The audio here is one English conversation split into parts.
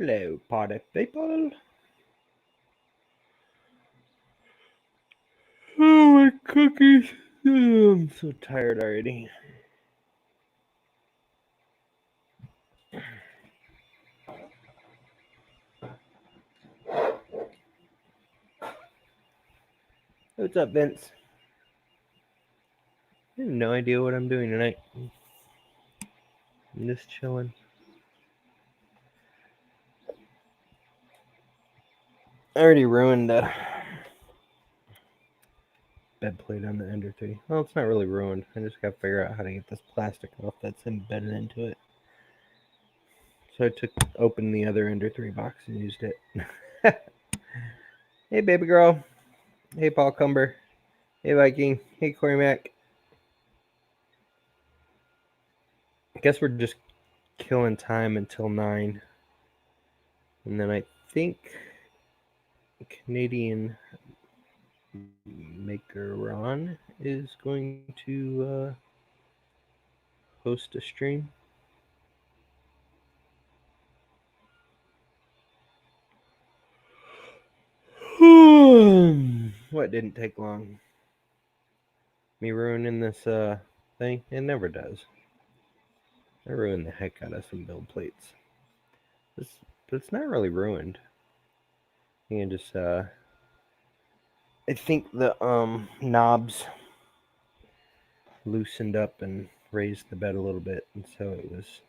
Hello, party people. Oh, my cookies. Oh, I'm so tired already. What's up, Vince? I have no idea what I'm doing tonight. I'm just chilling. I already ruined the bed plate on the Ender 3. Well, it's not really ruined. I just gotta figure out how to get this plastic off that's embedded into it. So I opened the other Ender 3 box and used it. Hey, baby girl. Hey, Paul Cumber. Hey, Viking. Hey, Corey Mac. I guess we're just killing time until 9. And then I think Canadian Maker Ron is going to host a stream. What didn't take long? Me ruining this thing? It never does. I ruined the heck out of some build plates. But it's not really ruined. You can just I think the knobs loosened up and raised the bed a little bit, and so it was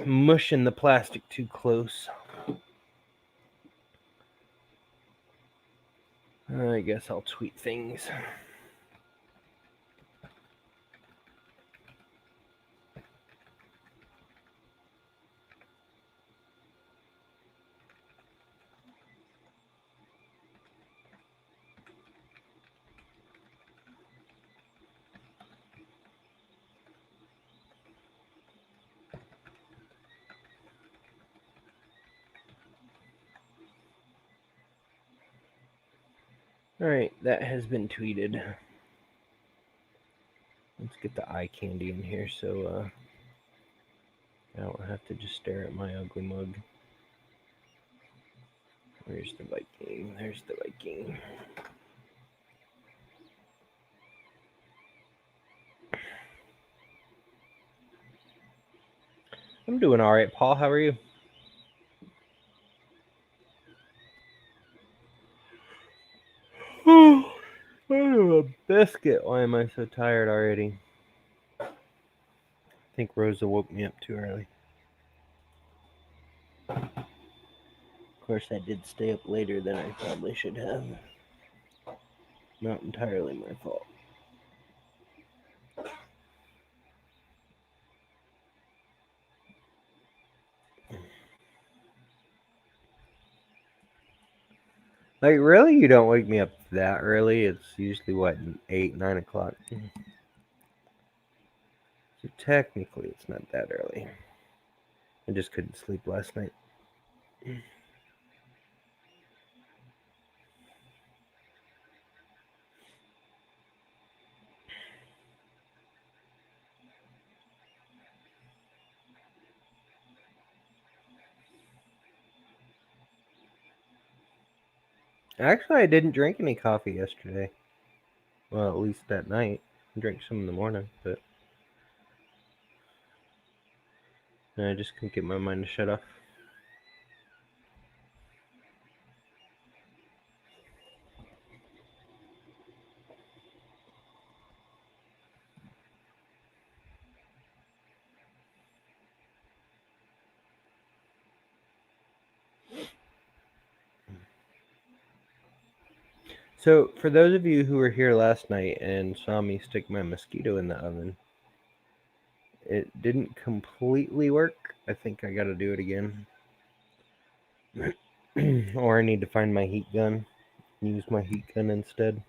mushing the plastic too close. I guess I'll tweet things. Alright, that has been tweeted. Let's get the eye candy in here so I don't have to just stare at my ugly mug. Where's the Viking? There's the Viking. I'm doing alright, Paul. How are you? I have a biscuit. Why am I so tired already? I think Rosa woke me up too early. Of course, I did stay up later than I probably should have. Not entirely my fault. Like, really? You don't wake me up that early? It's usually, what, 8, 9 o'clock? So technically, it's not that early. I just couldn't sleep last night. Actually, I didn't drink any coffee yesterday. Well, at least that night. I drank some in the morning, but I just couldn't get my mind to shut off. So, for those of you who were here last night and saw me stick my mosquito in the oven, it didn't completely work. I think I gotta do it again. Or I need to find my heat gun and use my heat gun instead.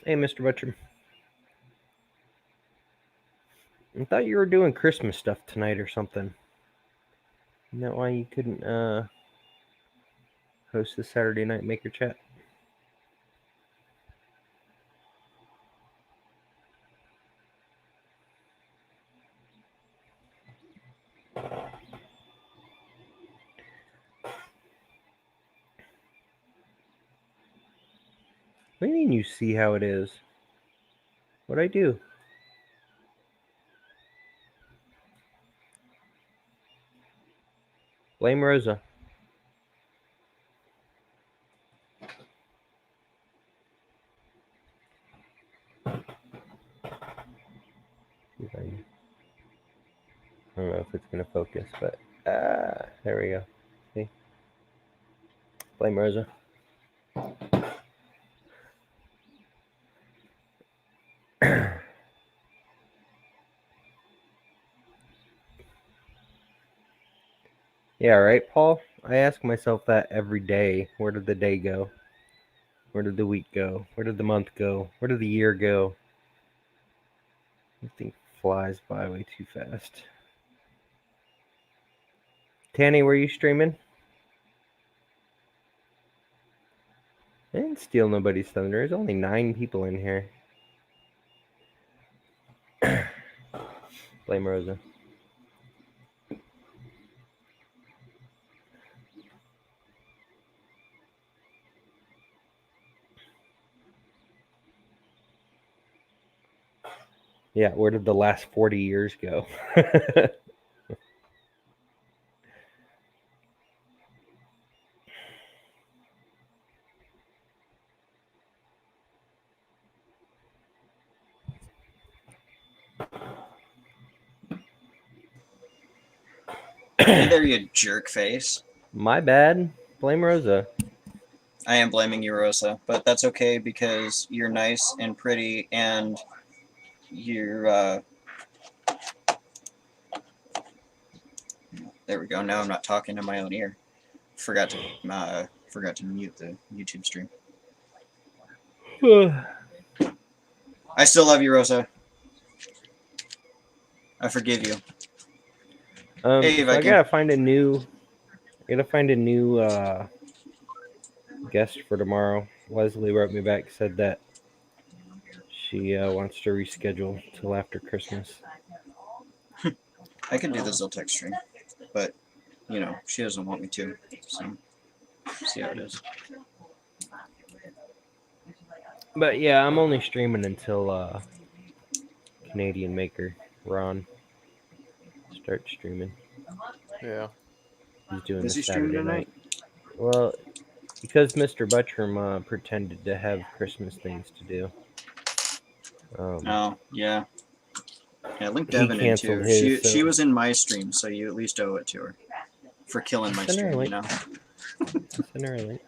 Hey, Mr. Butcher. I thought you were doing Christmas stuff tonight or something. Isn't that why you couldn't host the Saturday Night Maker Chat? What do you mean you see how it is? What'd I do? Blame Rosa. I don't know if it's gonna focus, but there we go. See? Blame Rosa. Yeah, right, Paul? I ask myself that every day. Where did the day go? Where did the week go? Where did the month go? Where did the year go? Everything flies by way too fast. Tanny, were you streaming? I didn't steal nobody's thunder. There's only 9 people in here. Blame Rosa. Yeah, where did the last 40 years go? Hey there, you jerk face. My bad. Blame Rosa. I am blaming you, Rosa, but that's okay because you're nice and pretty and you're, there we go. Now I'm not talking in my own ear. Forgot to mute the YouTube stream. I still love you, Rosa. I forgive you. Hey, So I Viking. gotta find a new guest for tomorrow. Leslie wrote me back, said that she wants to reschedule till after Christmas. I could do the Ziltech stream, but, you know, she doesn't want me to, so see how it is. But yeah, I'm only streaming until Canadian Maker Ron starts streaming. Yeah. He's doing Is the he streaming Saturday tonight? night. Well, because Mr. Buttram pretended to have Christmas things to do. Oh, yeah. Yeah, link He Devin in canceled too. his. She was in my stream, so you at least owe it to her for killing my Send her a stream. link. You know. Send her a link.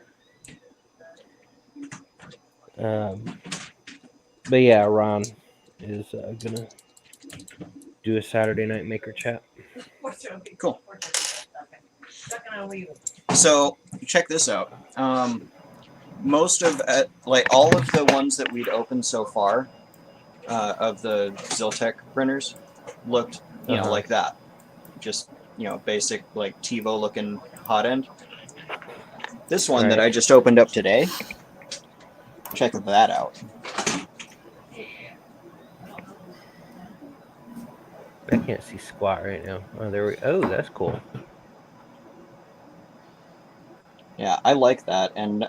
But yeah, Ron is gonna do a Saturday night maker chat. Cool. So check this out. Most of like all of the ones that we'd opened so far of the Ziltech printers looked, you know, like that. Just, you know, basic like TiVo looking hot end. This one that I just opened up today. Check that out. I can't see squat right now. Oh, there we. Oh, that's cool. Yeah, I like that, and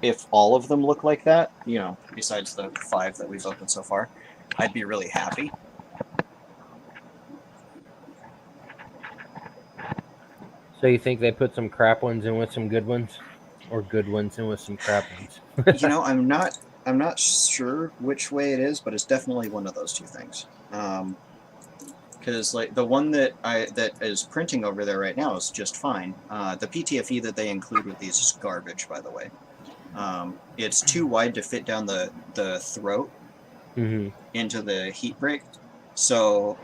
if all of them look like that, you know, besides the 5 that we've opened so far, I'd be really happy. So you think they put some crap ones in with some good ones, or good ones in with some crap ones? You know, I'm not sure which way it is, but it's definitely one of those two things. Because like the one that is printing over there right now is just fine. The PTFE that they include with these is garbage, by the way. It's too wide to fit down the throat into the heat break, so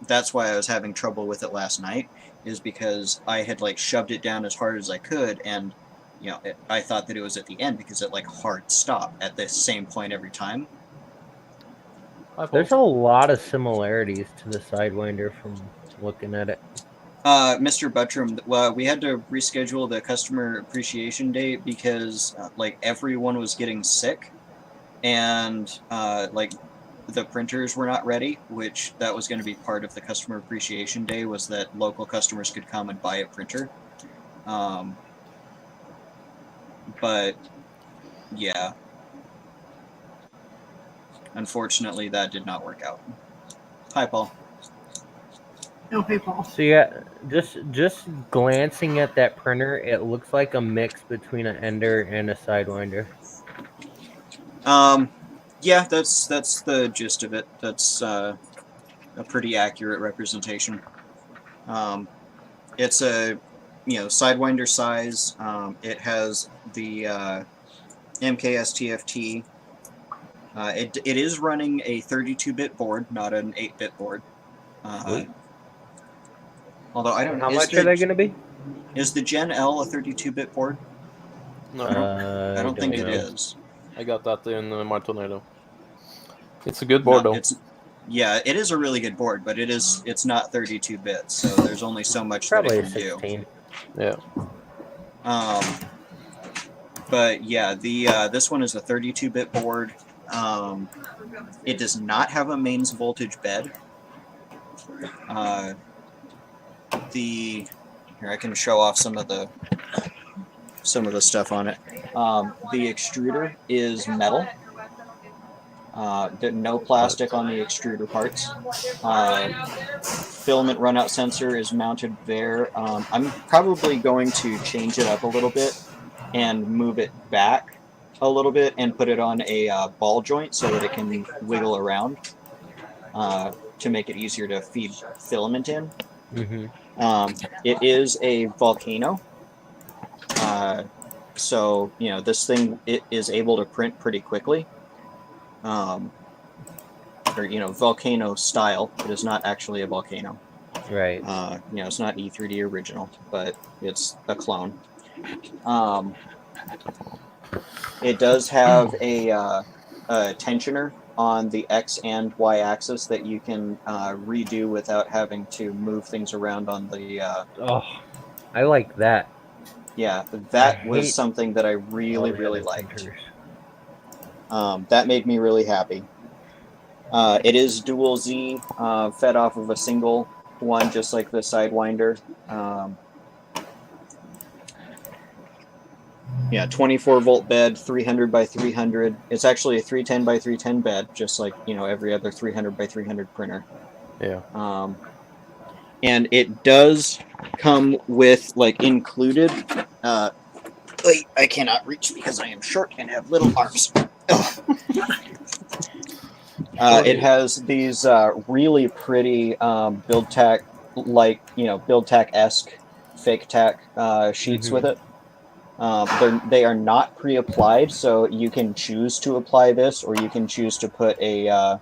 that's why I was having trouble with it last night. Is because I had like shoved it down as hard as I could, and you know I thought that it was at the end because it like hard stopped at the same point every time. There's a lot of similarities to the Sidewinder from looking at it. Mr. Buttram, we had to reschedule the customer appreciation day because like everyone was getting sick, and like the printers were not ready, which that was going to be part of the customer appreciation day, was that local customers could come and buy a printer. But yeah, unfortunately, that did not work out. Hi, Paul. Oh, hey, Paul. So yeah, just glancing at that printer, it looks like a mix between an Ender and a Sidewinder. Yeah, that's the gist of it. That's a pretty accurate representation. It's a Sidewinder size. It has the MKS TFT. It is running a 32-bit board, not an 8-bit board. Although I don't know. How much are they going to be? Is the Gen L a 32-bit board? No, I don't think it is. I got that in my Tornado. It's a good board, though. Yeah, it is a really good board, but it's not 32 bits, so there's only so much Probably that it can 16. do. Yeah. But yeah, this one is a 32-bit board. It does not have a mains voltage bed. Here I can show off some of the stuff on it. The extruder is metal. No plastic on the extruder parts. Filament runout sensor is mounted there. I'm probably going to change it up a little bit and move it back a little bit and put it on a ball joint so that it can wiggle around to make it easier to feed filament in. It is a volcano. So, this thing, it is able to print pretty quickly. Volcano style. It is not actually a volcano. Right. It's not E3D original, but it's a clone. It does have a tensioner on the X and Y axis that you can redo without having to move things around on the... Oh, I like that. Yeah, that was something that I really, really liked. That made me really happy. It is dual Z, fed off of a single one, just like the Sidewinder. 24 volt bed, 300 by 300. It's actually a 310 by 310 bed, just like every other 300 by 300 printer. Yeah. And it does come with included. I cannot reach because I am short and have little arms. It has these really pretty build tack, build tack-esque fake tack sheets with it. They are not pre-applied, so you can choose to apply this, or you can choose to put a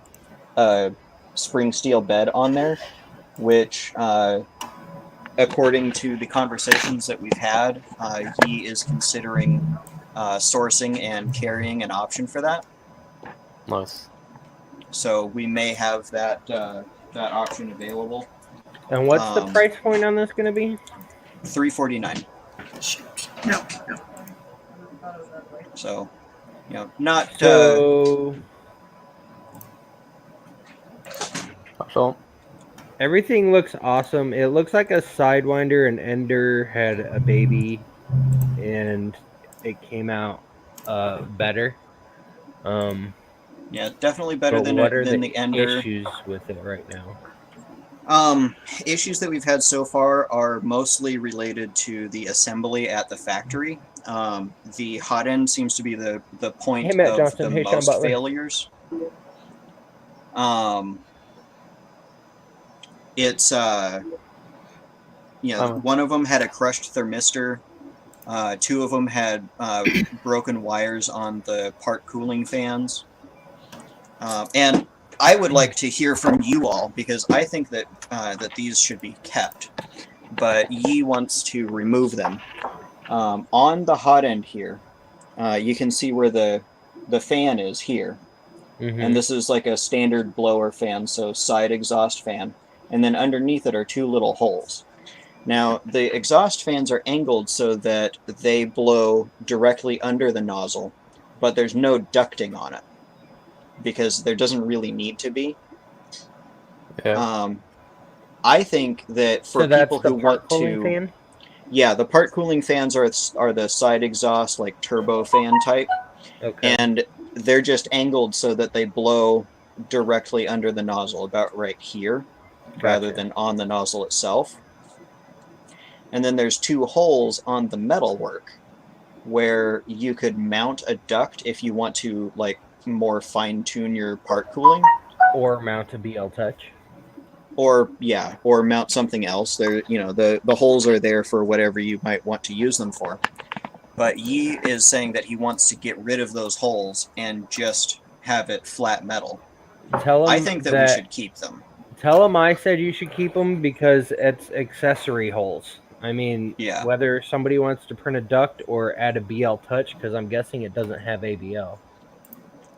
spring steel bed on there, which, according to the conversations that we've had, he is considering sourcing and carrying an option for that. Nice. So we may have that option available. And what's the price point on this going to be? $349. No. So, not. So everything looks awesome. It looks like a Sidewinder and Ender had a baby, and it came out better. Yeah, definitely better than the Ender. Issues with it right now? Issues that we've had so far are mostly related to the assembly at the factory. The hot end seems to be the point of the most failures. It's one of them had a crushed thermistor. Two of them had broken wires on the part cooling fans. And I would like to hear from you all, because I think that these should be kept, but Yi wants to remove them. On the hot end here, you can see where the fan is here. And this is like a standard blower fan, so side exhaust fan. And then underneath it are two little holes. Now, the exhaust fans are angled so that they blow directly under the nozzle, but there's no ducting on it, because there doesn't really need to be. Yeah. I think that for people who want to... Fan? Yeah, the part cooling fans are the side exhaust, like turbo fan type. Okay. And they're just angled so that they blow directly under the nozzle, about right here, rather Gotcha. than on the nozzle itself. And then there's 2 holes on the metalwork where you could mount a duct if you want to like more fine tune your part cooling, Or mount a BL Touch. or mount something else. There, the holes are there for whatever you might want to use them for. But Yi is saying that he wants to get rid of those holes and just have it flat metal. Tell I him think that we should keep them. Tell him I said you should keep them because it's accessory holes. I mean, Yeah. whether somebody wants to print a duct or add a BL Touch, because I'm guessing it doesn't have ABL,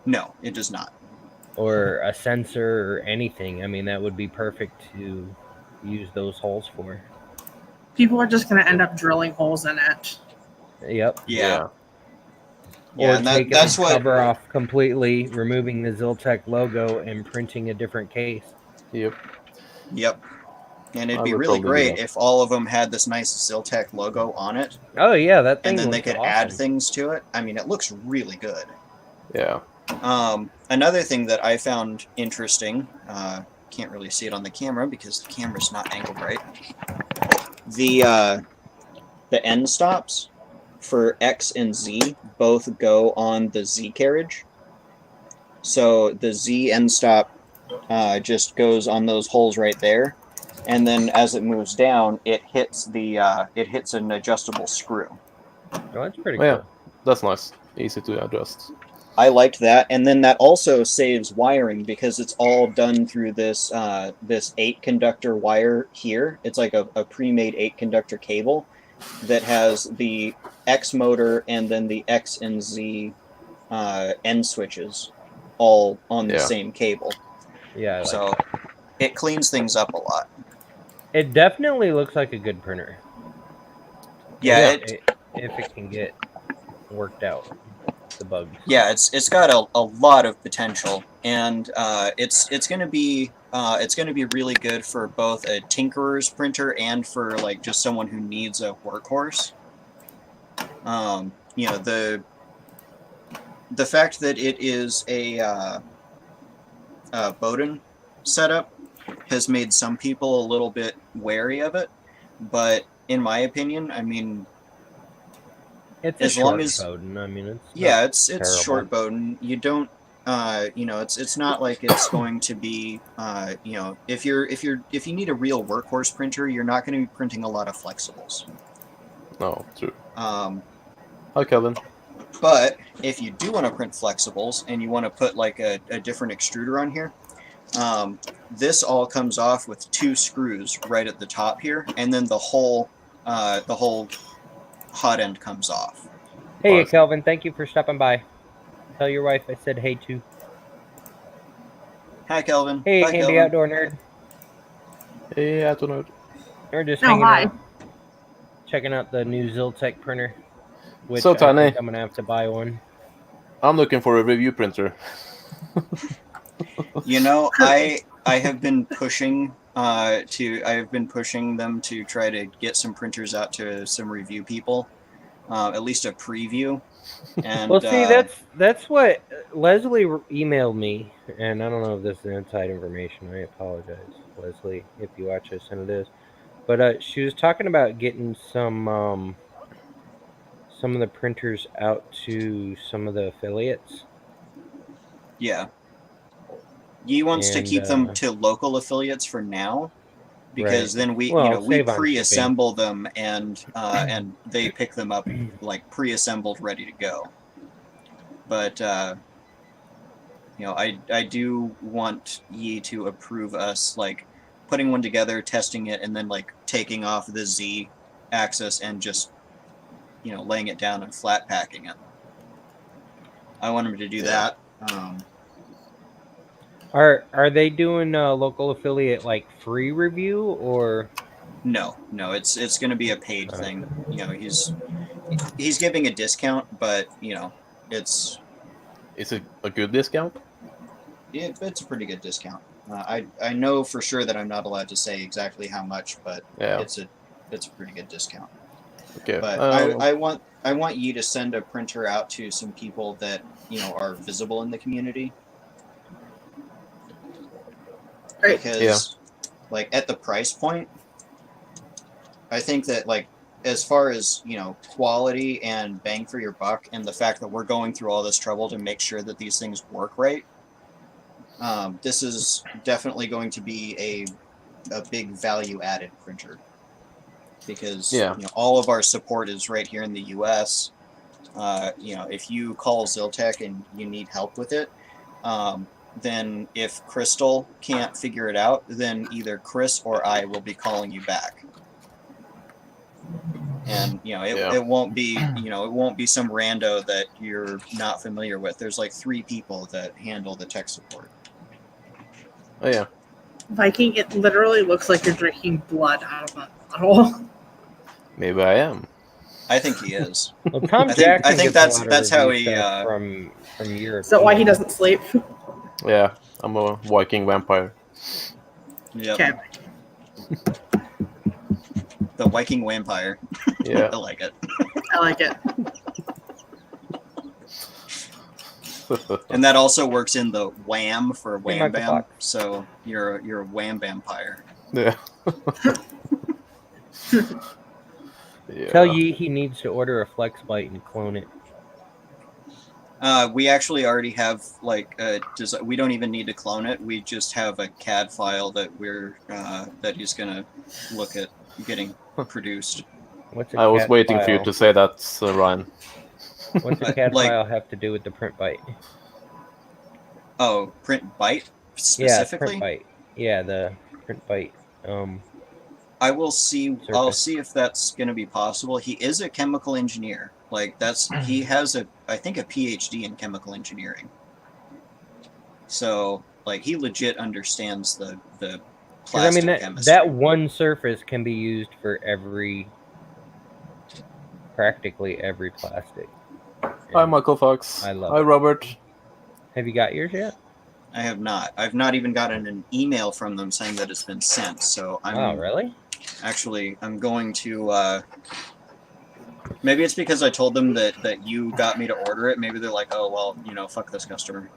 No, it does not. or a sensor or anything. I mean, that would be perfect to use those holes for. People are just going to end up drilling holes in it. Yep. Yeah. Or and taking that's the what. cover off completely, removing the Ziltech logo, and printing a different case. Yep. Yep. And it'd I be would really probably do great that. if all of them had this nice Ziltech logo on it, Oh yeah, that thing and then they looks could awesome. add things to it. I mean, it looks really good. Yeah. Another thing that I found interesting, can't really see it on the camera because the camera's not angled right. The end stops for X and Z both go on the Z carriage. So the Z end stop just goes on those holes right there, and then as it moves down, it hits an adjustable screw. Oh, that's pretty Yeah. cool. That's nice. Easy to adjust. I liked that, and then that also saves wiring because it's all done through this 8-conductor wire here. It's like a pre-made 8-conductor cable that has the X motor and then the X and Z end switches all on the same cable. Yeah, I like So that. it cleans things up a lot. It definitely looks like a good printer. Yeah, if it can get worked out, the bugs. Yeah, it's got a lot of potential, and it's gonna be really good for both a tinkerer's printer and for like just someone who needs a workhorse. The fact that it is a Bowden setup has made some people a little bit wary of it, but in my opinion, I mean, It's as a long short as Bowden. I mean, it's terrible. short Bowden. You don't it's not like it's going to be if you need a real workhorse printer, you're not going to be printing a lot of flexibles. No, true. Um, Hi, Kevin. but if you do want to print flexibles and you want to put like a different extruder on here, this all comes off with 2 screws right at the top here, and then the whole hot end comes off. Hey, Awesome. Kelvin, thank you for stopping by. Tell your wife I said hey too. Hi, Kelvin. Hey, Bye, Handy Kelvin. Outdoor Nerd. Hey, I don't know. We're just Oh, hanging hi. out, checking out the new Ziltech printer, which So I tiny. think I'm gonna have to buy one. I'm looking for a review printer. I have been pushing them to try to get some printers out to some review people, at least a preview. And Well, see, that's what Leslie emailed me, and I don't know if this is inside information. I apologize, Leslie, if you watch this, and it is. But she was talking about getting some of the printers out to some of the affiliates. yeah, Yi wants to keep them to local affiliates for now, because then we pre-assemble them and they pick them up like pre-assembled, ready to go. But I do want Yi to approve us like putting one together, testing it, and then like taking off the Z axis and just laying it down and flat packing it. I want him to do that. Are they doing a local affiliate like free review or? No, it's going to be a paid thing. He's giving a discount, but it's. Is it a good discount? It's a pretty good discount. I know for sure that I'm not allowed to say exactly how much, but Yeah. it's a pretty good discount. Okay. But I want you to send a printer out to some people that are visible in the community. Right. Because like at the price point, I think that like as far as quality and bang for your buck, and the fact that we're going through all this trouble to make sure that these things work right, this is definitely going to be a big value added printer, because all of our support is right here in the US. If you call Ziltech and you need help with it, then if Crystal can't figure it out, then either Chris or I will be calling you back. And it won't be some rando that you're not familiar with. There's like 3 people that handle the tech support. Oh yeah. Viking, it literally looks like you're drinking blood out of a bottle. Maybe I am. I think he is. Well, Tom I Jackson think gets a lot of that's how review he. stuff from Europe. Is that why he doesn't sleep? Yeah, I'm a Viking vampire. Yep. Okay. The Viking vampire. Yeah. I like it. I like it. And that also works in the wham for Hey, wham Michael bam. Fox. So you're a wham vampire. Yeah. Yeah. Tell Yi he needs to order a Flex Byte and clone it. We actually already have we don't even need to clone it. We just have a CAD file that that he's gonna look at getting produced. What's a I was CAD waiting file? for you to say that, Ryan. What's a CAD file have to do with the print byte? Oh, print byte specifically? Yeah, print byte. Yeah, the print byte. I will see. Surface. I'll see if that's going to be possible. He is a chemical engineer. He has I think a PhD in chemical engineering. So he legit understands the plastic chemistry. that one surface can be used for practically every plastic. Hi, Michael Fox. I love Hi, it. Robert. Have you got yours yet? I have not. I've not even gotten an email from them saying that it's been sent. So Oh, really? Actually, I'm going to. Maybe it's because I told them that you got me to order it. Maybe they're like, oh well, fuck this customer.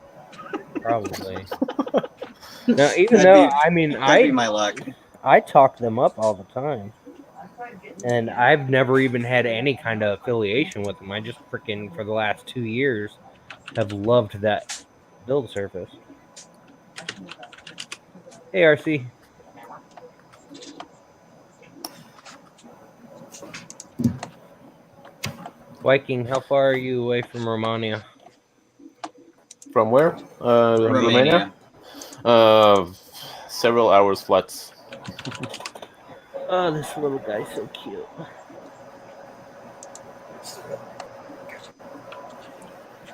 Probably. No, even though that'd be my luck. I talk them up all the time, and I've never even had any kind of affiliation with them. I just freaking for the last 2 years have loved that build surface. Hey, RC. Viking, how far are you away from Romania? From where? Romania. Several hours flights. Oh, this little guy's so cute.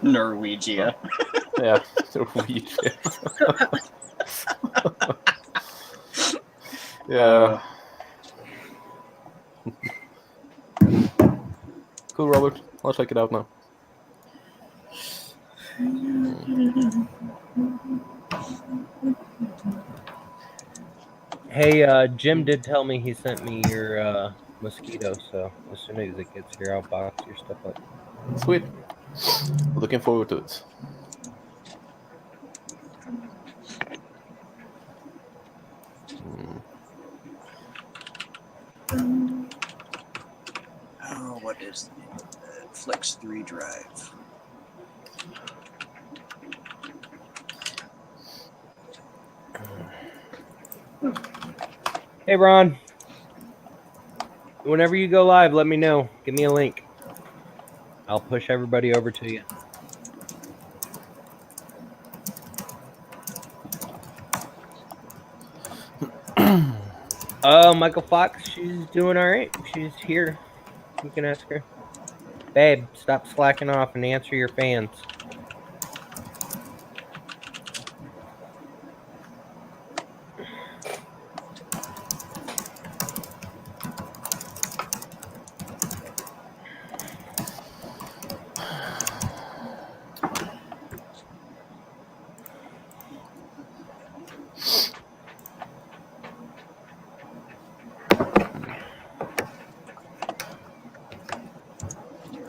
Norwegia. Yeah, Norwegia. Yeah. Cool, Robert. I'll check it out now. Hey, Jim did tell me he sent me your mosquito, so as soon as it gets here, I'll box your stuff up. Sweet. Looking forward to it. Oh, what is the name of that? Flex 3 drive. Hey, Ron. Whenever you go live, let me know. Give me a link. I'll push everybody over to you. Michael Fox, she's doing all right. She's here. You can ask her. Babe, stop slacking off and answer your fans.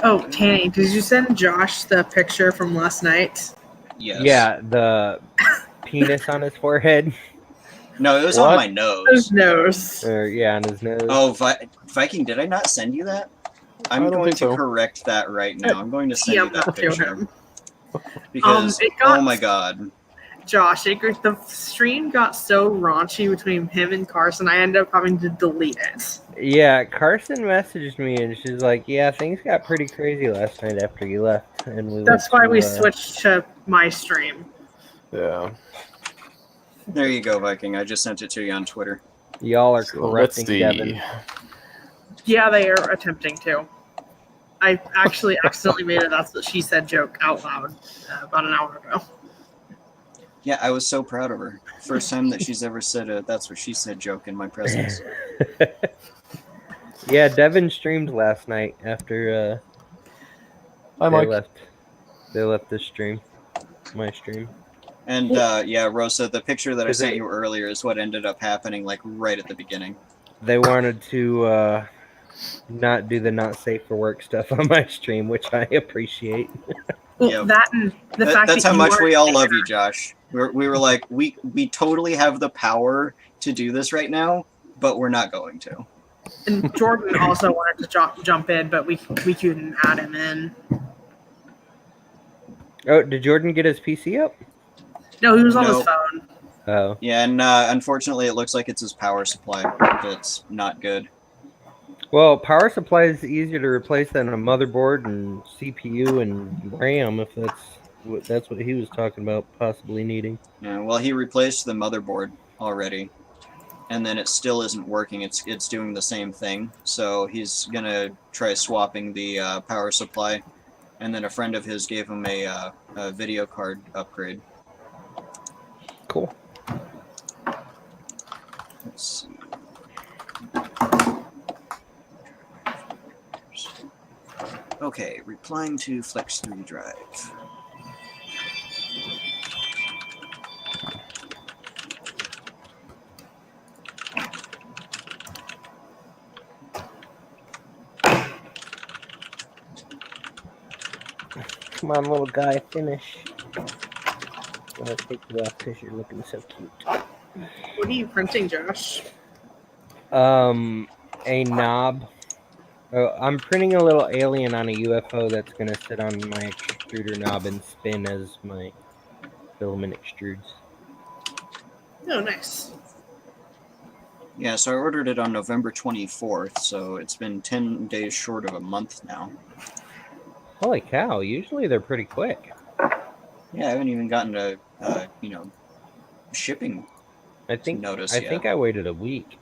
Oh, Tanny, did you send Josh the picture from last night? Yes. Yeah, the penis on his forehead. No, it was What? on my His nose. nose. Or yeah, on his nose. Oh, Viking, did I not send you that? I I'm don't going think to so. correct that right now. I'm going to send you TM that to picture. him. Because, It got- oh my god. Josh, the stream got so raunchy between him and Carson, I ended up having to delete it. Yeah, Carson messaged me and she's like, "Yeah, things got pretty crazy last night after you left." And we That's went why we to, switched to my stream. Yeah. There you go, Viking. I just sent it to you on Twitter. Y'all are So let's corrupting see. Devin. Yeah, they are attempting to. I actually accidentally made a "that's what she said" joke out loud about an hour ago. Yeah, I was so proud of her. First time that she's ever said a "that's what she said" joke in my presence. Yeah, Devin streamed last night after Hi, they Mike. left. They left this stream, my stream. And yeah, Rosa, the picture that I Is sent it- you earlier is what ended up happening, like right at the beginning. They wanted to not do the not safe for work stuff on my stream, which I appreciate. Well, Yep. that and the fact That's that how you much weren't we all there. love you, Josh. We were like, we totally have the power to do this right now, but we're not going to. And Jordan also wanted to jump in, but we couldn't add him in. Oh, did Jordan get his PC up? No, he was on his Nope. phone. Oh, Yeah, and unfortunately, it looks like it's his power supply that's not good. well, power supply is easier to replace than a motherboard and CPU and RAM. If that's what he was talking about, possibly needing. Yeah, well, he replaced the motherboard already, and then it still isn't working. It's doing the same thing. So he's gonna try swapping the power supply, and then a friend of his gave him a video card upgrade. Cool. Let's see. Okay, replying to Flex 3 Drive. Come on, little guy, finish. I'm gonna take you off because you're looking so cute. What are you printing, Josh? A knob. Oh, I'm printing a little alien on a UFO that's gonna sit on my extruder knob and spin as my filament extrudes. Oh, nice. Yeah, so I ordered it on November 24th, so it's been 10 days short of a month now. Holy cow! Usually they're pretty quick. Yeah, I haven't even gotten a, shipping I think notice I yet. think I waited a week.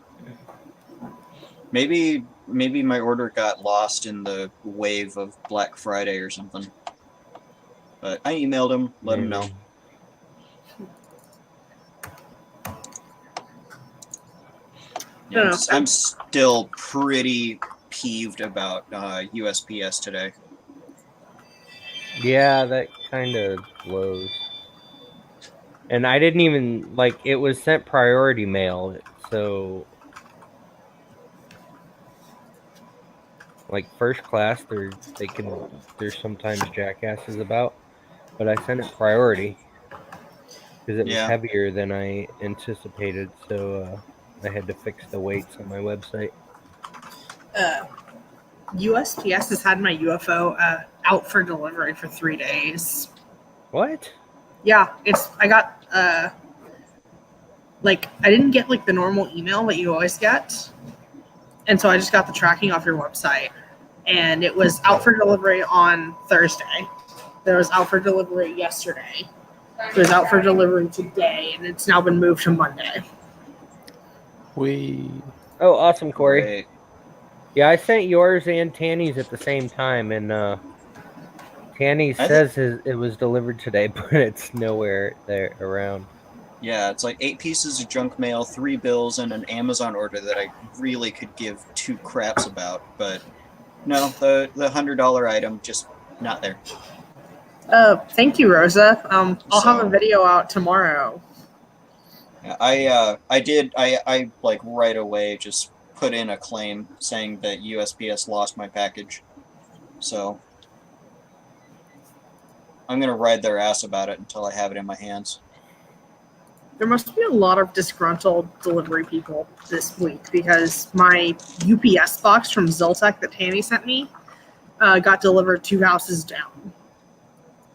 Maybe my order got lost in the wave of Black Friday or something. But I emailed him, let him know. Yeah, No. I'm still pretty peeved about USPS today. Yeah, that kind of blows. And I didn't even like it was sent priority mail, so like first class there's sometimes jackasses about, but I sent it priority because it was Yeah. heavier than I anticipated, so I had to fix the weights on my website. USPS has had my UFO out for delivery for 3 days. What? Yeah, I got I didn't get like the normal email that you always get, and so I just got the tracking off your website, and it was out for delivery on Thursday. There was out for delivery yesterday. It was out for delivery today, and it's now been moved to Monday. Oh, awesome, Corey. Great. Yeah, I sent yours and Tanny's at the same time, and Tanny says it was delivered today, but it's nowhere there around. Yeah, it's like 8 pieces of junk mail, 3 bills, and an Amazon order that I really could give 2 craps about, but no, the $100 item just not there. Thank you, Rosa. I'll have a video out tomorrow. Yeah, I like right away just put in a claim saying that USPS lost my package. So gonna ride their ass about it until I have it in my hands. There must be a lot of disgruntled delivery people this week because my UPS box from Zoltec that Tammy sent me got delivered 2 houses down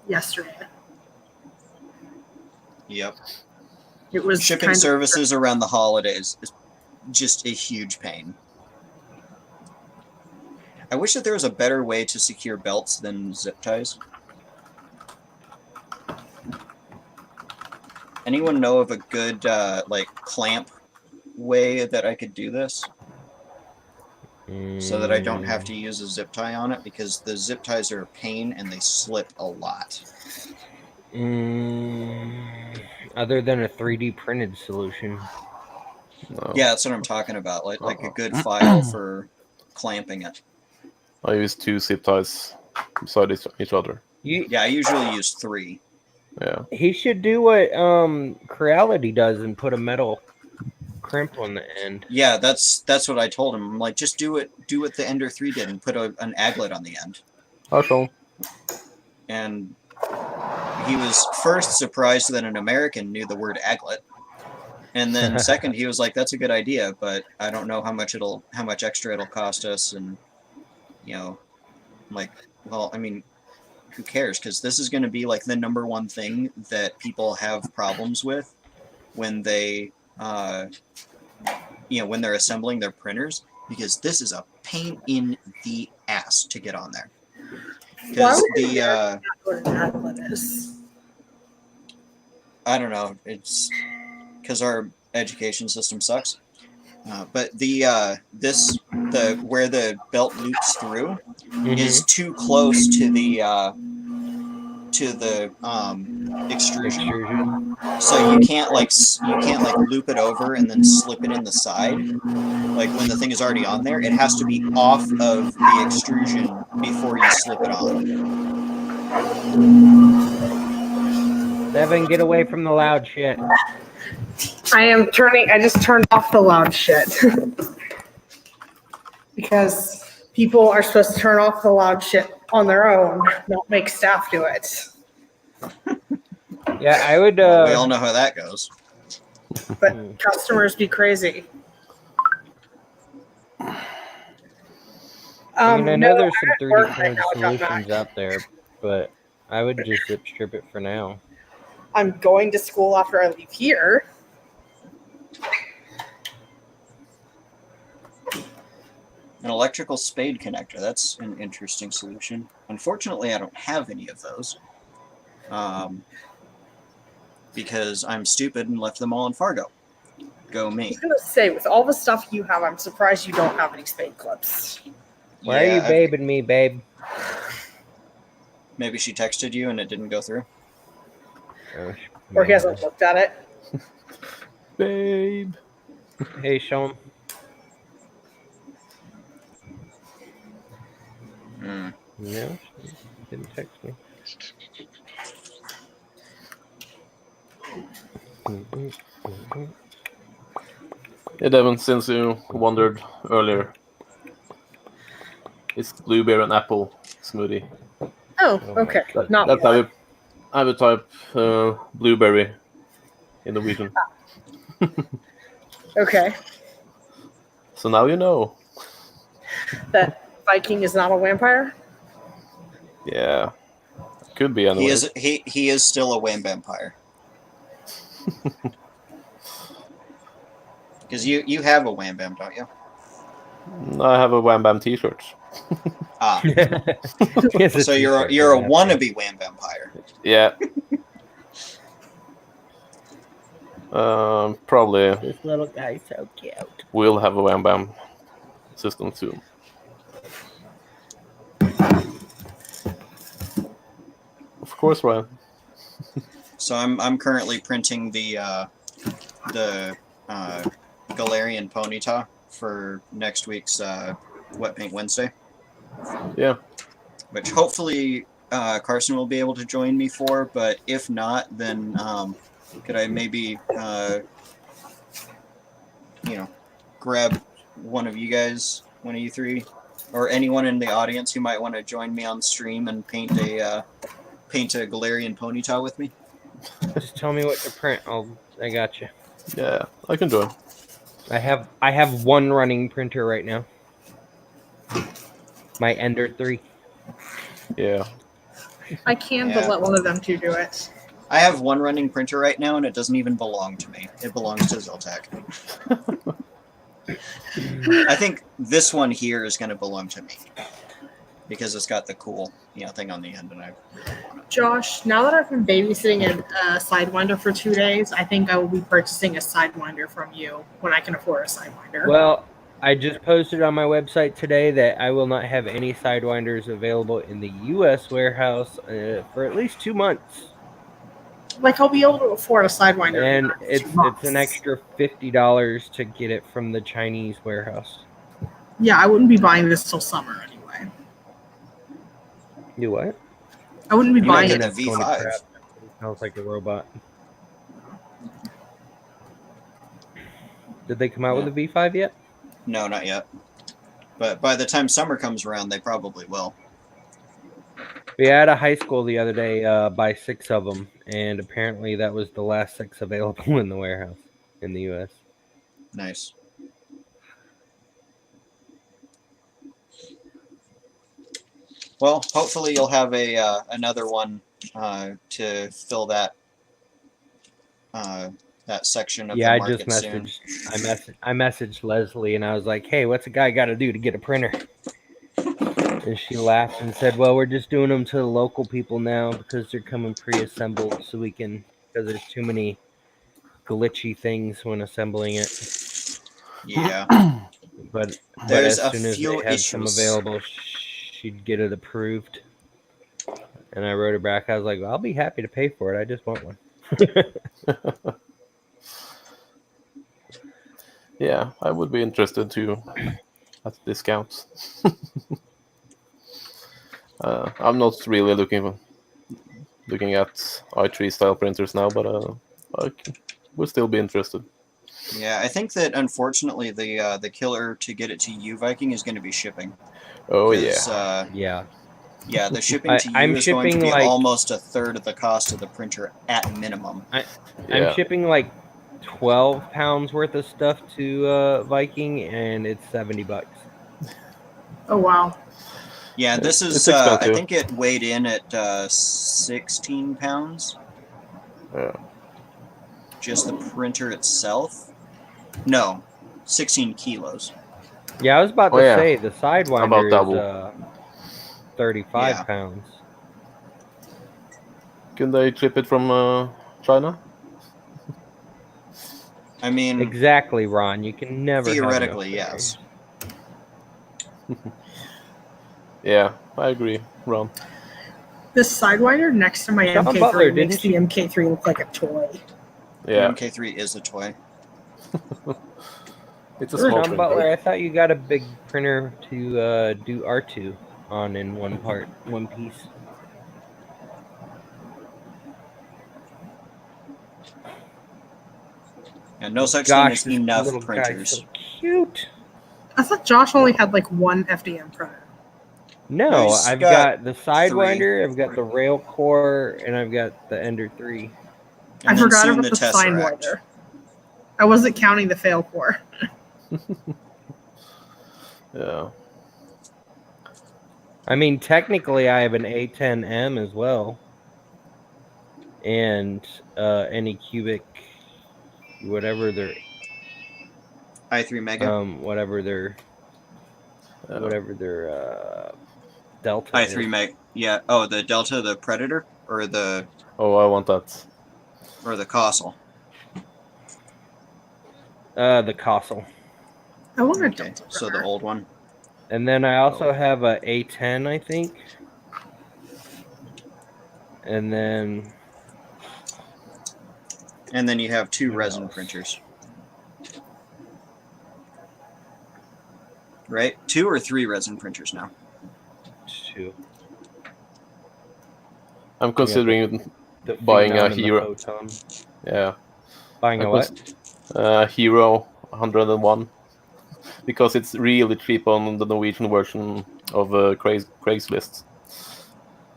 yesterday. Yep. It was Shipping kind of- services around the holidays is just a huge pain. I wish that there was a better way to secure belts than zip ties. Anyone know of a good like clamp way that I could do this so that I don't have to use a zip tie on it, because the zip ties are a pain and they slip a lot. Other than a 3D printed solution. No. Yeah, that's what I'm talking about. Like a good file for clamping it. I use 2 zip ties beside each other. Yeah, I usually use 3. Yeah. He should do what Creality does and put a metal crimp on the end. Yeah, that's what I told him. I'm like, just do what the Ender 3 did and put an aglet on the end. How Sean? And he was first surprised that an American knew the word aglet. And then second, he was like, that's a good idea, but I don't know how much extra it'll cost us. And, you know, I'm like, well, I mean, who cares? Because this is going to be like the #1 thing that people have problems with when they, when they're assembling their printers, because this is a pain in the ass to get on there. Because what an aglet is. I don't know, it's because our education system sucks. But where the belt loops through is too close to the extrusion, so you can't loop it over and then slip it in the side. Like when the thing is already on there, it has to be off of the extrusion before you slip it on. Devin, get away from the loud shit. I just turned off the loud shit. Because people are supposed to turn off the loud shit on their own, not make staff do it. Yeah, I would. We all know how that goes. But customers be crazy. I mean, I know there's some 3D work printed right now, John solutions Mac. out there, but I would just zip strip it for now. I'm going to school after I leave here. An electrical spade connector, that's an interesting solution. Unfortunately, I don't have any of those. Because I'm stupid and left them all in Fargo. Go I me. was going to say, with all the stuff you have, I'm surprised you don't have any spade clips. Why are you babing me, babe? Maybe she texted you and it didn't go through. Oh, Or he hasn't looked at it. Babe. Hey, Sean. Mm. No, she didn't text me. Yeah, Devin, since you wondered earlier, it's blueberry and apple smoothie. Oh, Oh my okay. God. Not That's one. I would type blueberry in the region. Okay. So now you know. That Viking is not a vampire? Yeah, could be anyway. He is still a wham vampire. Because you have a wham bam, don't you? I have a Wham Bam T-shirt. Ah, Yes, so it's you're a t-shirt, wannabe wham vampire. Yeah. Probably This little guy's so cute. will have a Wham Bam system soon. Of course, Ryan. So I'm currently printing the Galarian Ponyta for next week's Wet Paint Wednesday. Yeah. Which hopefully Carson will be able to join me for, but if not, then could I maybe grab one of you three, or anyone in the audience who might want to join me on stream and paint a paint a Galarian Ponyta with me? Just tell me what to print. I got you. Yeah, I can join. I have one running printer right now. My Ender 3. Yeah. I can, Yeah. but let one of them two do it. I have one running printer right now, and it doesn't even belong to me. It belongs to Zoltak. I think this one here is going to belong to me because it's got the cool, thing on the end, and I really want it. Josh, now that I've been babysitting a Sidewinder for 2 days, I think I will be purchasing a Sidewinder from you when I can afford a Sidewinder. Well, I just posted on my website today that I will not have any Sidewinders available in the U.S. warehouse for at least 2 months. Like, I'll be able to afford a Sidewinder. And in it's 2 months. an extra $50 to get it from the Chinese warehouse. Yeah, I wouldn't be buying this till summer anyway. You what? I wouldn't be You might buying get it. the V5. It sounds like a robot. Did they come out with a V5 yet? No, not yet. But by the time summer comes around, they probably will. We had a high school the other day buy 6 of them, and apparently that was the last 6 available in the warehouse in the U.S. Nice. Well, hopefully you'll have another one to fill that that section of Yeah, the I market just soon. I messaged Leslie, and I was like, "Hey, what's a guy got to do to get a printer?" And she laughed and said, "Well, we're just doing them to the local people now because they're coming pre-assembled, so we can because there's too many glitchy things when assembling it." Yeah. But There's as a soon as few they had some issues. available, she'd get it approved. And I wrote her back. I was like, well, "I'll be happy to pay for it. I just want one." Yeah, I would be interested too at discounts. I'm not really looking at i3 style printers now, but I would still be interested. Yeah, I think that unfortunately the killer to get it to you, Viking, is going to be shipping. Oh 'Cause, yeah. yeah, the shipping to you I'm is going to shipping be like almost a third of the cost of the printer at minimum. I'm Yeah. shipping like 12 pounds worth of stuff to Viking, and it's $70. Oh, wow. Yeah, this is It's expensive. I think it weighed in at 16 pounds. Yeah. Just the printer itself. No, 16 kilos. Yeah, I was about Oh, to yeah. say the Sidewinder About is 35 Yeah. pounds. Can they ship it from China? I mean, Exactly, Ron. You can never theoretically, have enough yes. Yeah, I agree, Ron. This Sidewinder next to my Sean MK3 Butler, makes didn't the MK3 look like a toy. Yeah, The MK3 is a toy. it's a small Sean printer. Butler, I thought you got a big printer to do R2 on in one piece. And no such Gosh, thing as this enough little guy's printers. so cute. I thought Josh only had like one FDM printer. No, he's I've got got the Sidewinder, I've got the Rail Core, and I've got the Ender 3. I And then forgot soon about the Tesseract. Sidewinder. I wasn't counting the fail core. Yeah. I mean, technically, I have an A10M as well, and Anycubic, whatever their i3 Mega. whatever their Delta i3 is. Meg. Yeah. Oh, the Delta, the Predator, or the Oh, I want that. Castle. The Castle. I want a Okay, Delta so the printer. old one. And then I also have a A10, I think. And then You have two What resin else? printers. Right? 2 or 3 resin printers now. 2. I'm considering The buying Phenom a and the Hero. Photon. Yeah, Buying a what? Hero 101 because it's really cheap on the Norwegian version of Craigslist.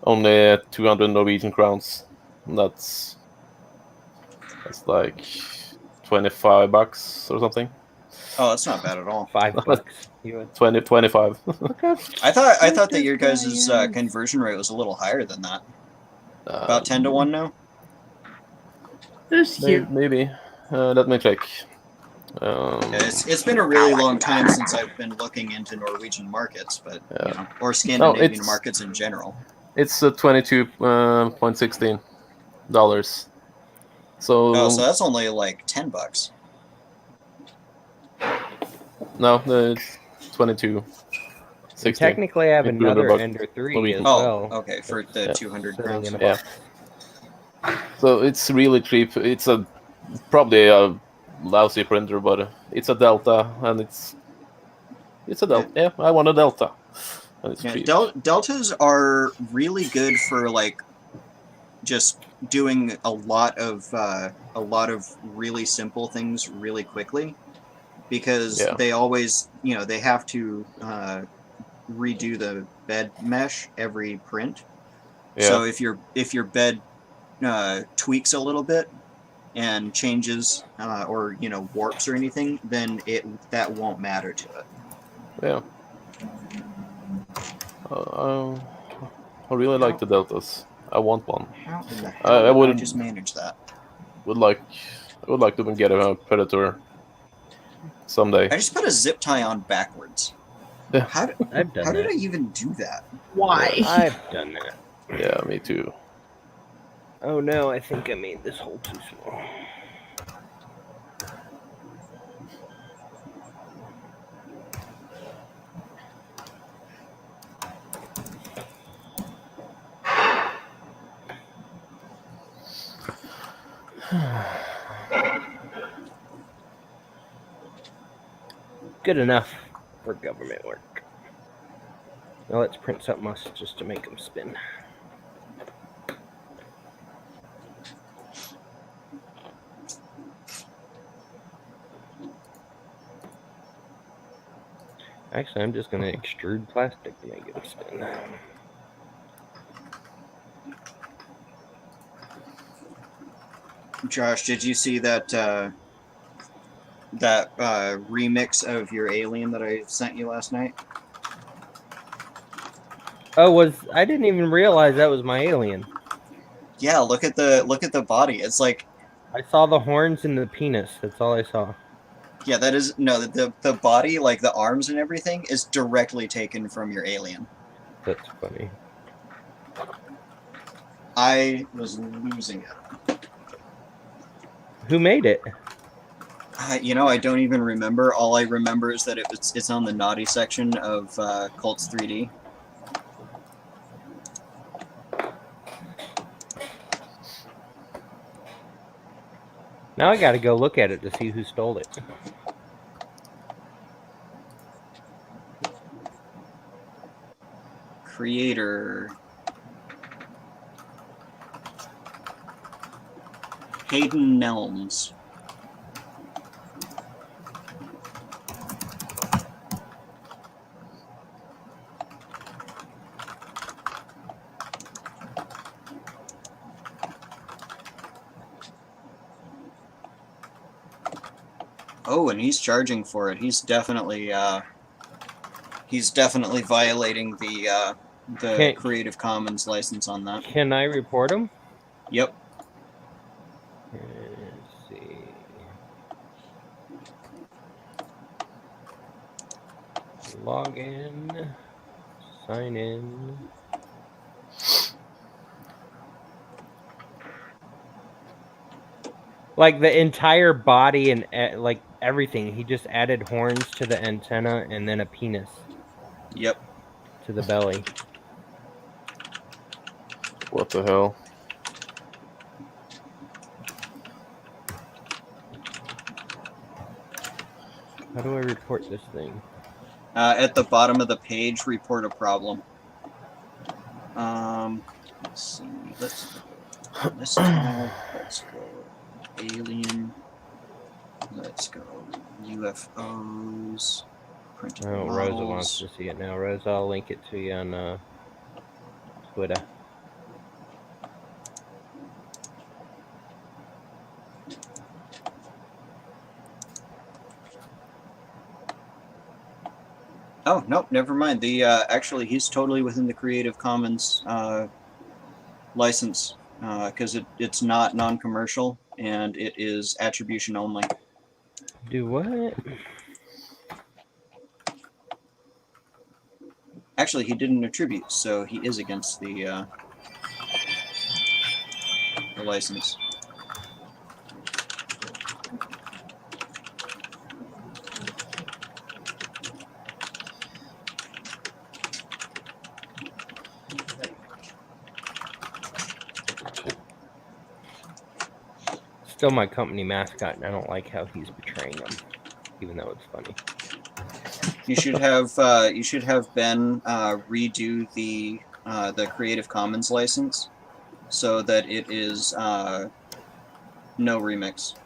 only 200 Norwegian crowns. That's like $25 or something. Oh, that's not bad at all. $5. You 25. look how I thought cute that your this guys' guy is. conversion rate was a little higher than that. About 10 to 1 now. It's cute. Maybe. Let me check. Yeah, it's been a really long time since I've been looking into Norwegian markets, but you know, or Scandinavian markets in general. It's $22.16. So Oh, so that's only like $10. no, it's 22. We technically have In another $200 Ender 3 Norwegian. as Oh, well. okay, for the That's 200 sitting crowns. in a Yeah. box. So it's really cheap. It's probably a lousy printer, but it's a Delta, and it's a Delta. Yeah, I want a Delta, and it's Yeah, cheap. deltas are really good for like just doing a lot of really simple things really quickly, because Yeah. they always, you know, they have to redo the bed mesh every print. Yeah. So if your bed tweaks a little bit and changes or you know warps or anything, then that won't matter to it. Yeah. I really like the Deltas. I want one. How in the I hell did I would just manage that? would like to get a Predator someday. I just put a zip tie on backwards. Yeah. I've done How did that. I even do that? Why? I've done that. Yeah, me too. Oh no, I think I made this hole too small. Good enough for government work. Now let's print something else just to make them spin. Actually, I'm just going to extrude plastic to make it spin. Josh, did you see that remix of your Alien that I sent you last night? Oh, I didn't even realize that was my alien. Yeah, look at the body. It's like, I saw the horns and the penis. That's all I saw. yeah, that is no, the body, like the arms and everything, is directly taken from your Alien. That's funny. I was losing it. Who made it? You know, I don't even remember. All I remember is that it's on the naughty section of Colts 3D. Now I got to go look at it to see who stole it. Creator Hayden Nelms. Oh, and he's charging for it. He's definitely violating the Creative Commons license on that. Can I report him? Yep. Let's see. Log in. Sign in. Like the entire body and like everything. He just added horns to the antenna and then a penis. Yep. To the belly. What the hell? How do I report this thing? At the bottom of the page, report a problem. Let's see. Let's go. Let's go. Alien. Let's go. UFOs. Printed Oh, models. Rosa wants to see it now. Rosa, I'll link it to you on Twitter. Oh, nope, never mind. The actually, he's totally within the Creative Commons license because it's not non-commercial and it is attribution only. Do what? Actually, he didn't attribute, so he is against the license. Still my company mascot, and I don't like how he's betraying them, even though it's funny. You should have Ben redo the Creative Commons license so that it is no remix.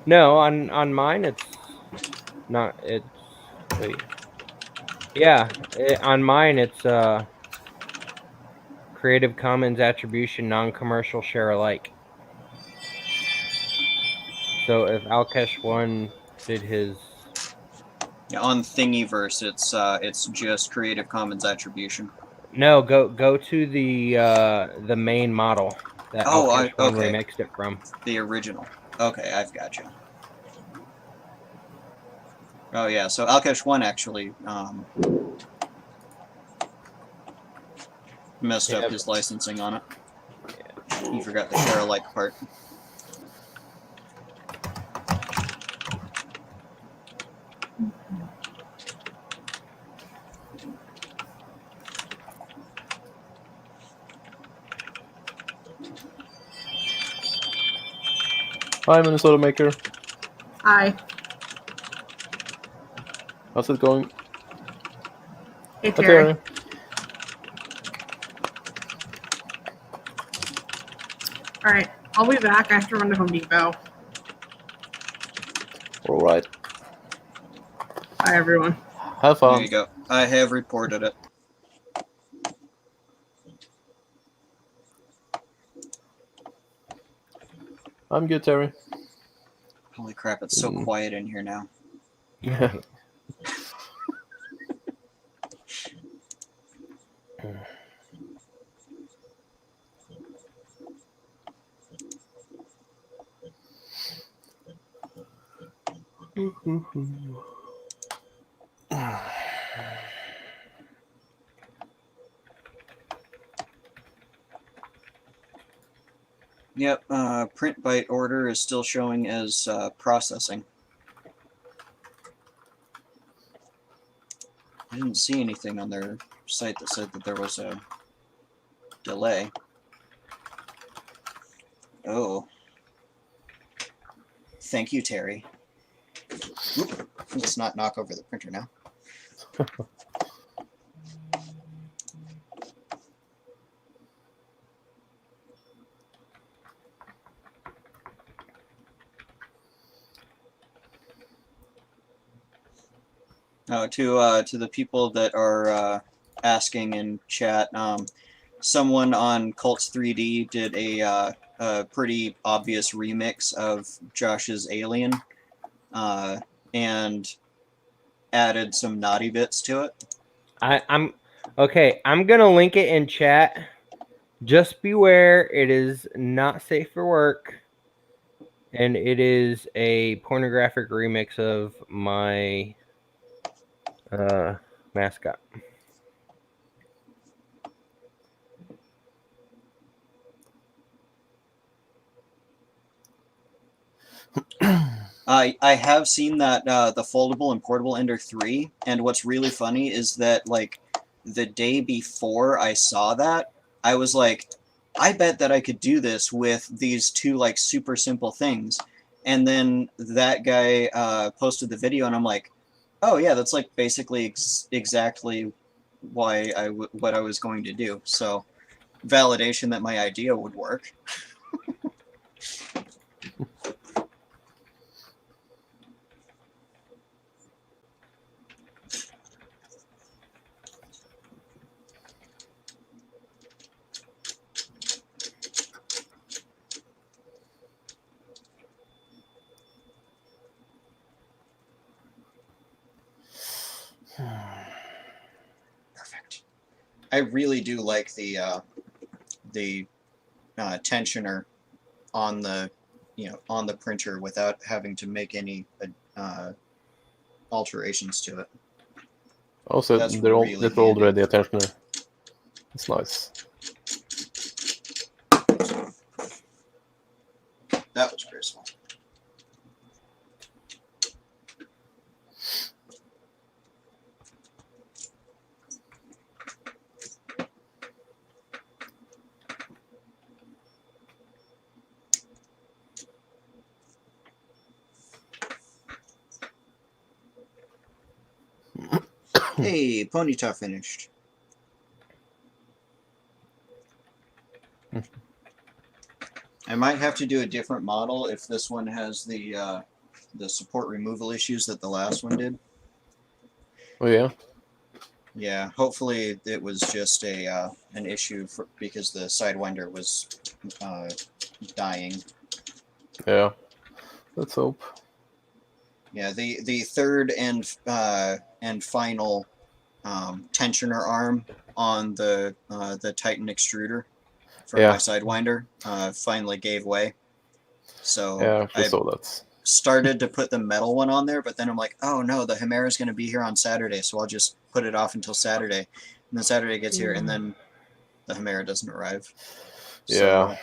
No, on mine it's not. It's wait. Yeah, on mine it's Creative Commons Attribution Non-Commercial Share Alike. So if Alkesh1 did his On Thingiverse, it's just Creative Commons attribution. no, go to the main model that Oh, Alkesh1 okay. remixed it from. The original. Okay, I've got you. Oh yeah, so Alkesh1 actually messed up his licensing on it. He forgot the share alike part. Hi, Minnesota Maker. Hi. How's it going? Hey, Hi, Terry. All right, I'll be back. I have to run to Home Depot. All right. Bye, everyone. Have There fun. you go. I have reported it. I'm good, Terry. Holy crap, it's so quiet in here now. Yeah. Yep, print byte order is still showing as processing. I didn't see anything on their site that said that there was a delay. Oh. Thank you, Terry. Oop, let's not knock over the printer now. To the people that are asking in chat, someone on Cults 3D did a pretty obvious remix of Josh's Alien and added some naughty bits to it. I'm okay. I'm gonna link it in chat. Just beware, it is not safe for work, and it is a pornographic remix of my mascot. I have seen that the foldable and portable Ender 3, and what's really funny is that like the day before I saw that, I was like, I bet that I could do this with these two like super simple things. And then that guy posted the video, and I'm like, oh yeah, that's like basically exactly what I was going to do. So validation that my idea would work. I really do like the tensioner on the on the printer without having to make any alterations to it. Also, That's they're all really that's handy. already a tensioner. It's nice. That was graceful. Hey, Ponyta finished. I might have to do a different model if this one has the support removal issues that the last one did. Oh yeah. Yeah, hopefully it was just an issue because the Sidewinder was dying. Yeah. Let's hope. Yeah, the third and final tensioner arm on the Titan extruder for Yeah. my Sidewinder finally gave way. So Yeah, I I saw that. started to put the metal one on there, but then I'm like, oh no, the Chimera's going to be here on Saturday, so I'll just put it off until Saturday. And then Saturday gets here, and then the Chimera doesn't arrive. So Yeah.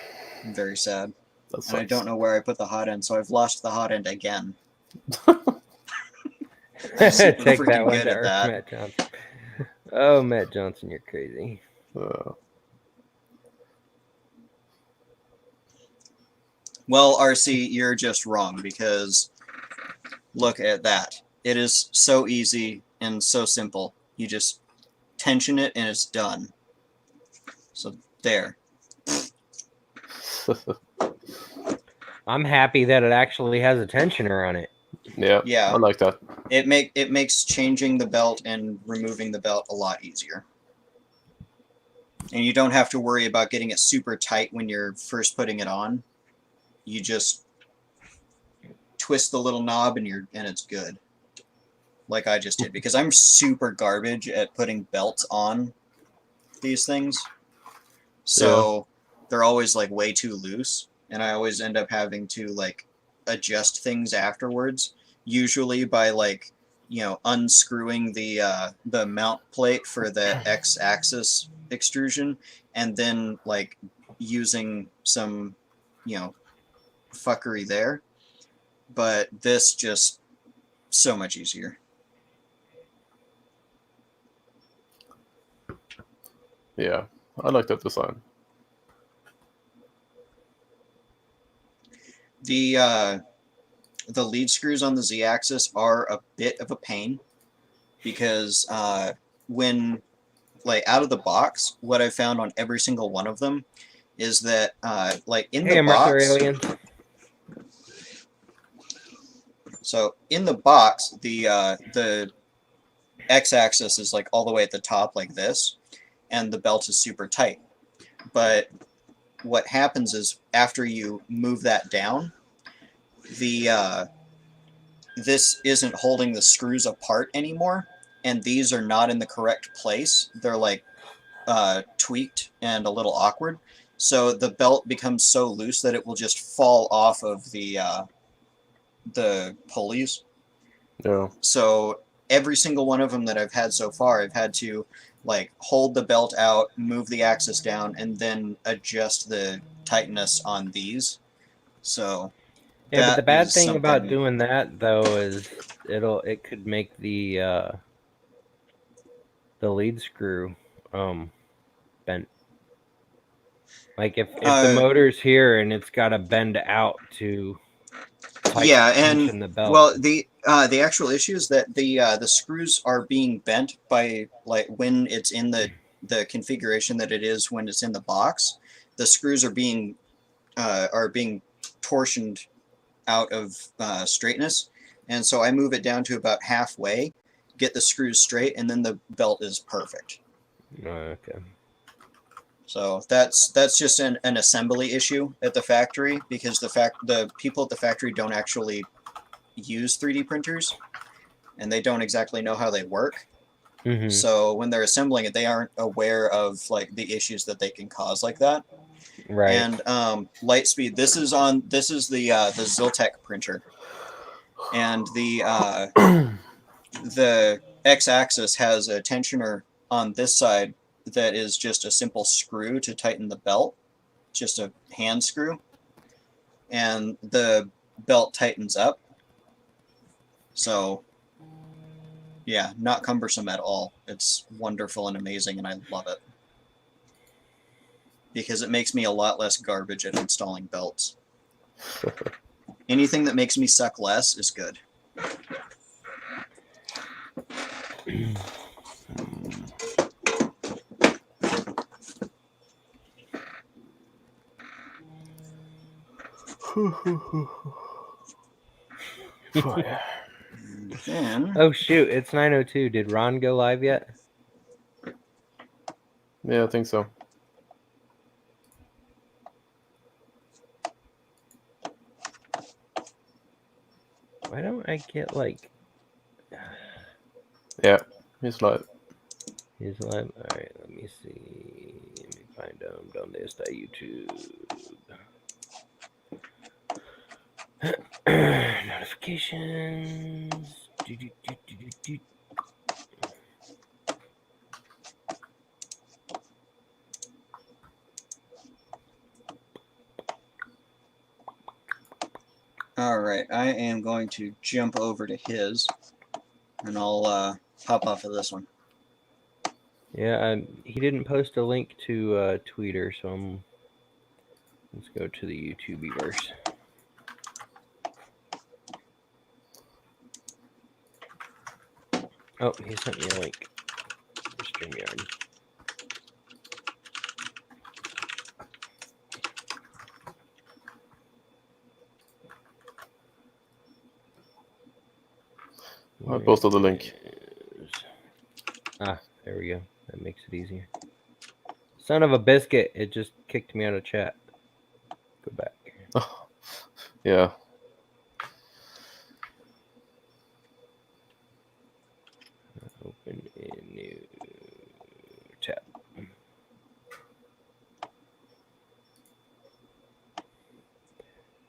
I'm very sad. That And I sucks. don't know where I put the hot end, so I've lost the hot end again. Take Super that freaking one good to at Earth, that. Matt Johnson. Oh, Matt Johnson, you're crazy. Well, RC, you're just wrong because look at that. It is so easy and so simple. You just tension it and it's done. So there. I'm happy that it actually has a tensioner on it. Yeah. Yeah. I like that. It makes changing the belt and removing the belt a lot easier. And you don't have to worry about getting it super tight when you're first putting it on. You just twist the little knob and it's good. Like I just did, because I'm super garbage at putting belts on these things. So they're always like way too loose, and I always end up having to like adjust things afterwards, usually by like, unscrewing the mount plate for the X-axis extrusion, and then like using some, fuckery there. But this just so much easier. Yeah. I like that design. The lead screws on the Z-axis are a bit of a pain because when like out of the box, what I found on every single one of them is that like in Hey, the Mercer box. Alien. So in the box, the X-axis is like all the way at the top like this, and the belt is super tight. But what happens is after you move that down, this isn't holding the screws apart anymore, and these are not in the correct place. They're like tweaked and a little awkward. So the belt becomes so loose that it will just fall off of the pulleys. Yeah. So every single one of them that I've had so far, I've had to like hold the belt out, move the axis down, and then adjust the tightness on these. So Yeah, but the that bad is thing about something- doing that though is it could make the lead screw bent. Like if the motor's here and it's got to bend out to tension the belt. Well, the actual issue is that the screws are being bent by like when it's in the configuration that it is when it's in the box. The screws are being torsioned out of straightness, and so I move it down to about halfway, get the screws straight, and then the belt is perfect. Okay. So that's just an assembly issue at the factory, because the people at the factory don't actually use 3D printers, and they don't exactly know how they work. Mhm. So when they're assembling it, they aren't aware of like the issues that they can cause like that. Right. And Lightspeed, this is the Ziltech printer, and the x-axis has a tensioner on this side that is just a simple screw to tighten the belt, just a hand screw, and the belt tightens up. So yeah, not cumbersome at all. It's wonderful and amazing, and I love it because it makes me a lot less garbage at installing belts. Anything that makes me suck less is good. And then Oh shoot! It's 9:02. Did Ron go live yet? Yeah, I think so. Why don't I get like Yeah, he's live. his live? All right, let me see. Let me find him. Donde está YouTube? Notifications. Do. all right, I am going to jump over to his, and I'll hop off of this one. Yeah, he didn't post a link to Twitter, so let's go to the YouTubeverse. Oh, he sent me a link for StreamYard. I posted the link. Ah, there we go. That makes it easier. Son of a biscuit! It just kicked me out of chat. Go back. Yeah. Open a new tab.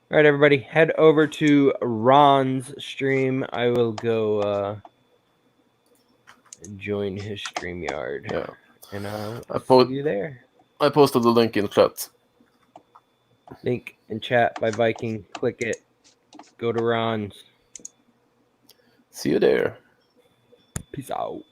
All right, everybody, head over to Ron's stream. I will go join his StreamYard. Yeah. And I'll I see you there. I posted the link in chat. Link in chat by Viking. Click it. Go to Ron's. See you there. Peace out.